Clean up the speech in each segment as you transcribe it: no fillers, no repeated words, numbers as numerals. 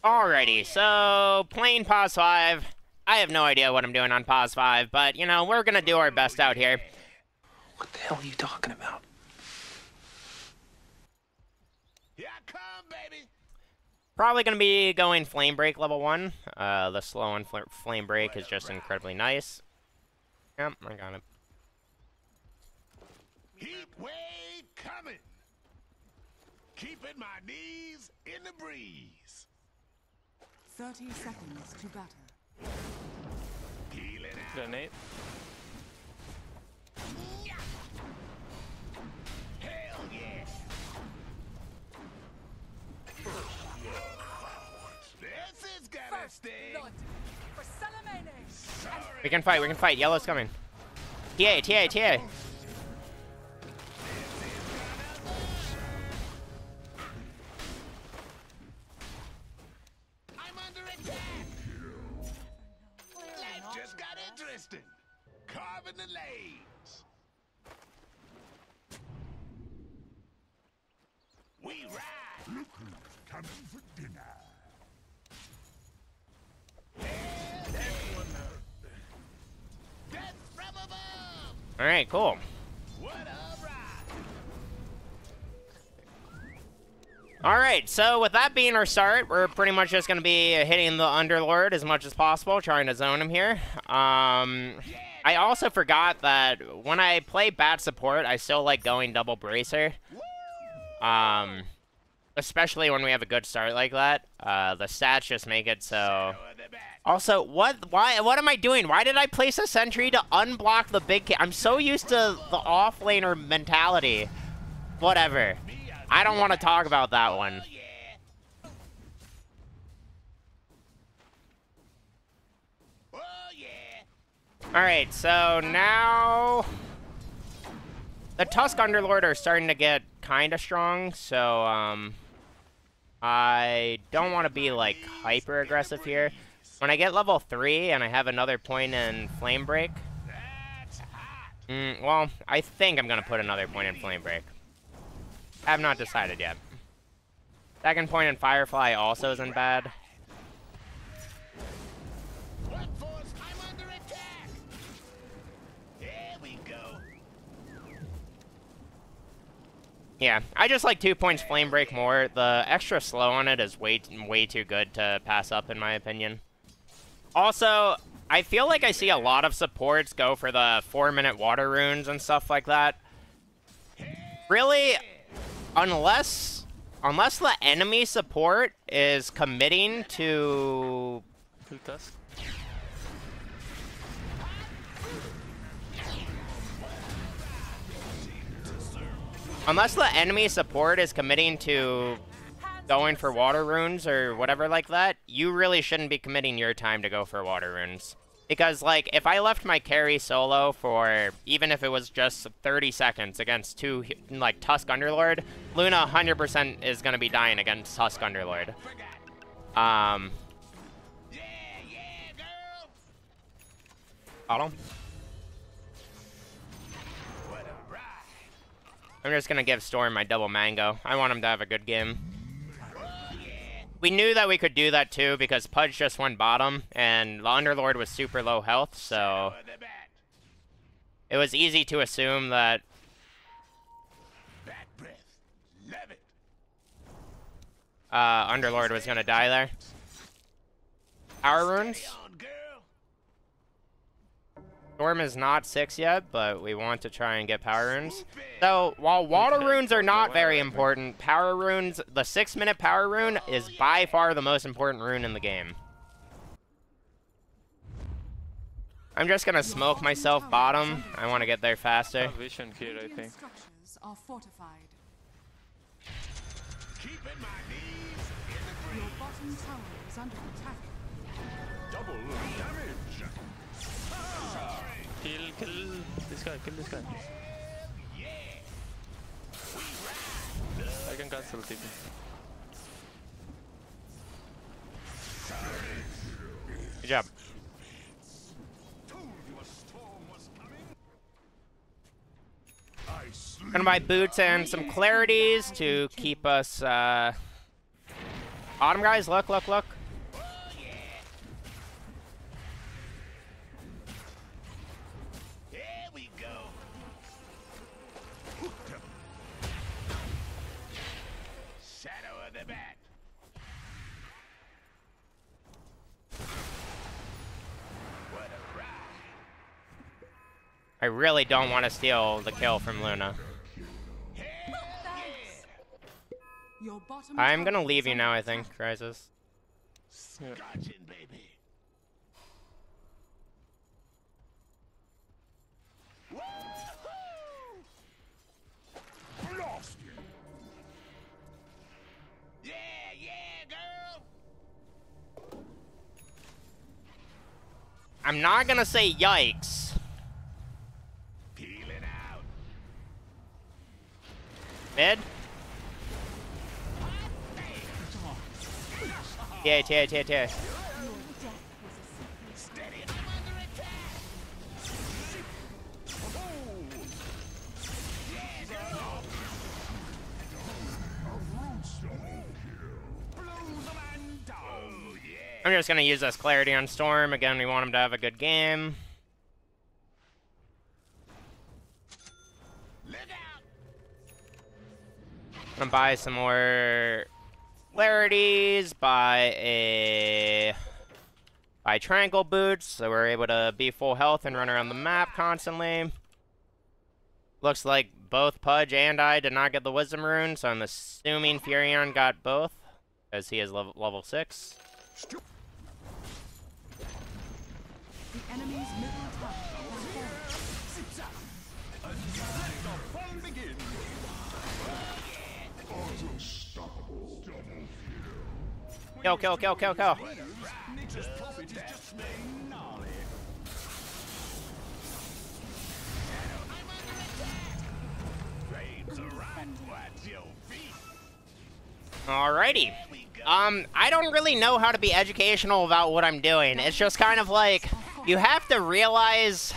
Alrighty, so playing pause 5. I have no idea what I'm doing on pause 5, but you know, we're gonna do our best out here. What the hell are you talking about? Here I come, baby. Probably gonna be going Flame Break level 1. The slow on Flame Break is just incredibly nice. Yep, I got it. Heat wave coming. Keeping my knees in the breeze. 30 seconds to batter. Healing out. Grenade. Hell yeah. This is gonna sting. Sorry. We can fight, Yellow's coming. TA. I'm under attack. Life just got interesting. Carving the lanes. We ride. Look who's coming for dinner. Death from above. Alright, cool. What a ride. Alright, so with that being our start, we're pretty much just going to be hitting the Underlord as much as possible, trying to zone him here. I also forgot that when I play Bat Support, I still like going double Bracer. Especially when we have a good start like that. The stats just make it so... Also, what am I doing? Why did I place a sentry to unblock the big I'm so used to the offlaner mentality. Whatever. I don't want to talk about that one. Alright, so now... The Tusk Underlord are starting to get kind of strong, so, I don't want to be, like, hyper-aggressive here. When I get level 3 and I have another point in Flame Break... well, I think I'm going to put another point in Flame Break. I have not decided yet. Second point in Firefly also isn't bad. I'm under attack. There we go. Yeah, I just like 2 points Flame Break more. The extra slow on it is way too good to pass up, in my opinion. Also, I feel like I see a lot of supports go for the 4-minute water runes and stuff like that. Really, unless the enemy support is committing to... Unless the enemy support is committing to going for water runes or whatever like that, you really shouldn't be committing your time to go for water runes. Because, like, if I left my carry solo for, even if it was just 30 seconds against two, like, Tusk Underlord, Luna 100% is going to be dying against Tusk Underlord. Got him. I'm just going to give Storm my double mango. I want him to have a good game. We knew that we could do that too because Pudge just went bottom and the Underlord was super low health, so it was easy to assume that Underlord was going to die there. Power runes? Storm is not 6 yet, but we want to try and get power runes. So, while water runes are not very important, power runes, the 6-minute power rune is by far the most important rune in the game. I'm just gonna smoke myself bottom. I want to get there faster. Vision here, I think. Structures are fortified. Keeping my knees in the Your breeze. bottom tower is under attack. Double damage. Kill this guy, I can cancel TP. Good job. Gonna buy boots and some clarities to keep us up Bottom guys, look, look, look. Here we go. Shadow of the bat. What a ride. I really don't want to steal the kill from Luna. Your bottom I'm gonna tower leave is you under now, I attack. think, Crisis. Scotching, baby. Woo-hoo! Lost you. Yeah, girl. I'm not gonna say yikes. Peeling out. Mid? TA. Steady. I'm under attack. Yeah, girl. Blew the man down. Oh, yeah. I'm just gonna use this clarity on Storm. Again, we want him to have a good game. Look out. I'm gonna buy some more clarities, buy tranquil boots, so we're able to be full health and run around the map constantly. Looks like both Pudge and I did not get the Wisdom Rune, so I'm assuming Furion got both, as he is level 6. The enemy's middle tower has fallen. Kill. Nature's prophet is just slaying gnarly. I'm under attack. Flames are right at your feet. Alrighty. I don't really know how to be educational about what I'm doing. It's just kind of like, you have to realize,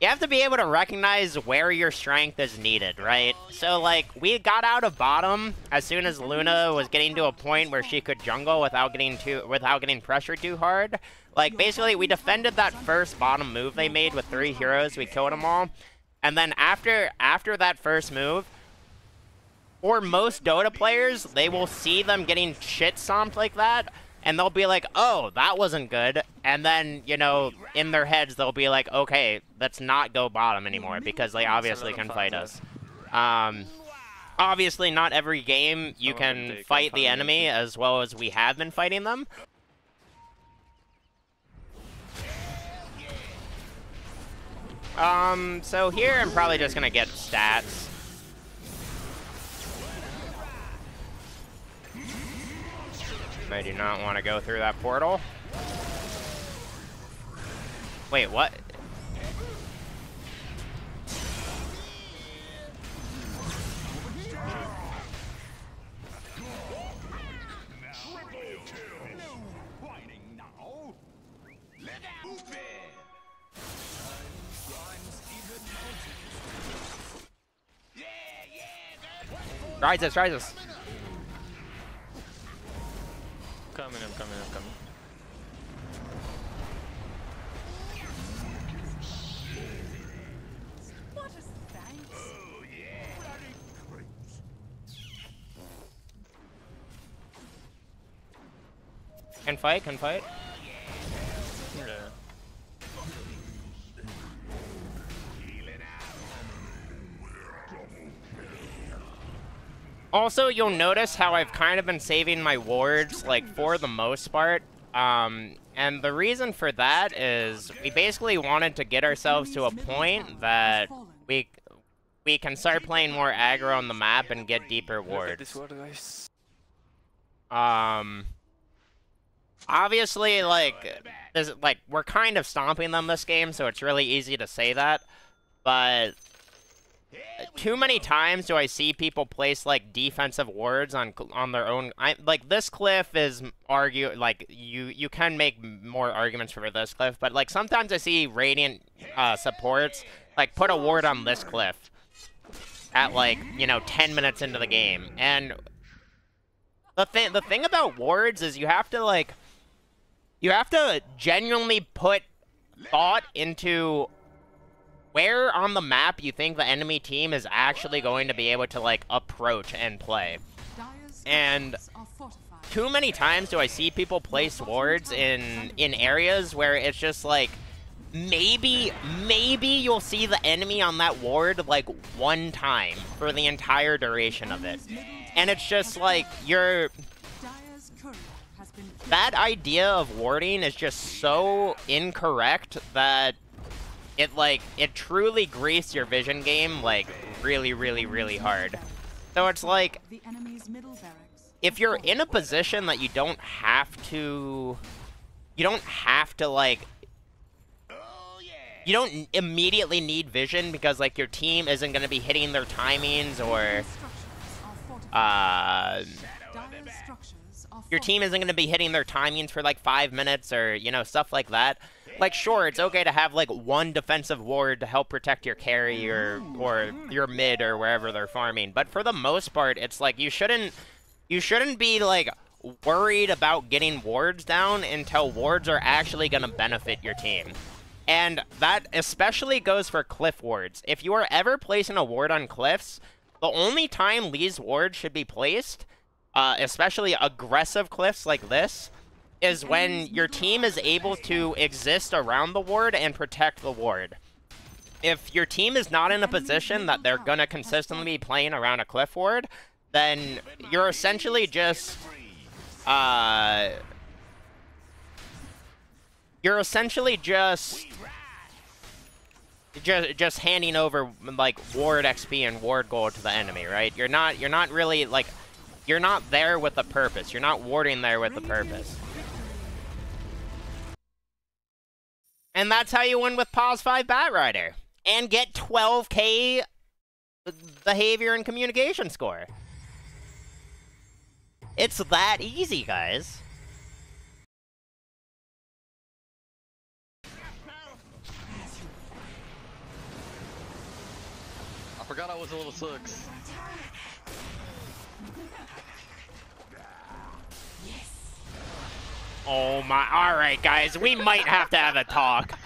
you have to be able to recognize where your strength is needed, right? So, like, we got out of bottom as soon as Luna was getting to a point where she could jungle without getting pressured too hard. Like, basically, we defended that first bottom move they made with 3 heroes. We killed them all. And then after that first move, for most Dota players, they will see them getting shit stomped like that, and they'll be like, oh, that wasn't good. And then, you know, in their heads, they'll be like, okay, let's not go bottom anymore, because they obviously can fight us. Obviously, not every game you can fight the enemy as well as we have been fighting them. So here I'm probably just gonna get stats. I do not want to go through that portal. Wait, what? Rise us. I'm coming. What a thanks. Can fight. Yeah. Also, you'll notice how I've kind of been saving my wards, like, for the most part. And the reason for that is we basically wanted to get ourselves to a point that we can start playing more aggro on the map and get deeper Look at this wards. ward, guys. Obviously, like, we're kind of stomping them this game, so it's really easy to say that. But too many times do I see people place, like, defensive wards on their own. Like, this cliff is you can make more arguments for this cliff, but, like, sometimes I see Radiant supports, like, put a ward on this cliff at, like, you know, 10 minutes into the game. And the thing about wards is you have to genuinely put thought into where on the map you think the enemy team is actually going to be able to, like, approach and play. Dire's And structures are fortified. too many times do I see people place wards in areas where it's just like, maybe you'll see the enemy on that ward, like, one time for the entire duration of it. And it's just like, Dire's courier has been killed. that idea of warding is just so incorrect that it truly greased your vision game, like, really, really, really hard. So it's like, The enemy's middle barracks. if you're in a position that you don't have to, like, you don't immediately need vision because, like, your team isn't going to be hitting their timings, or, Structures are fortified. Dire's structures are your team isn't going to be hitting their timings for, like, 5 minutes, or, you know, stuff like that. Like, sure, it's okay to have, like, one defensive ward to help protect your carry or your mid or wherever they're farming. But for the most part, it's like, you shouldn't be, like, worried about getting wards down until wards are actually going to benefit your team. And that especially goes for cliff wards. If you are ever placing a ward on cliffs, the only time these wards should be placed, especially aggressive cliffs like this, is when your team is able to exist around the ward and protect the ward. If your team is not in a position that they're gonna consistently be playing around a cliff ward, then you're essentially just, just handing over, like, ward XP and ward gold to the enemy, right? You're not really, like, you're not there with a purpose. You're not warding there with a purpose. And that's how you win with Pause 5 Batrider. And get 12k behavior and communication score. It's that easy, guys. I forgot I was a level 6. Oh my, alright guys, we might have to have a talk.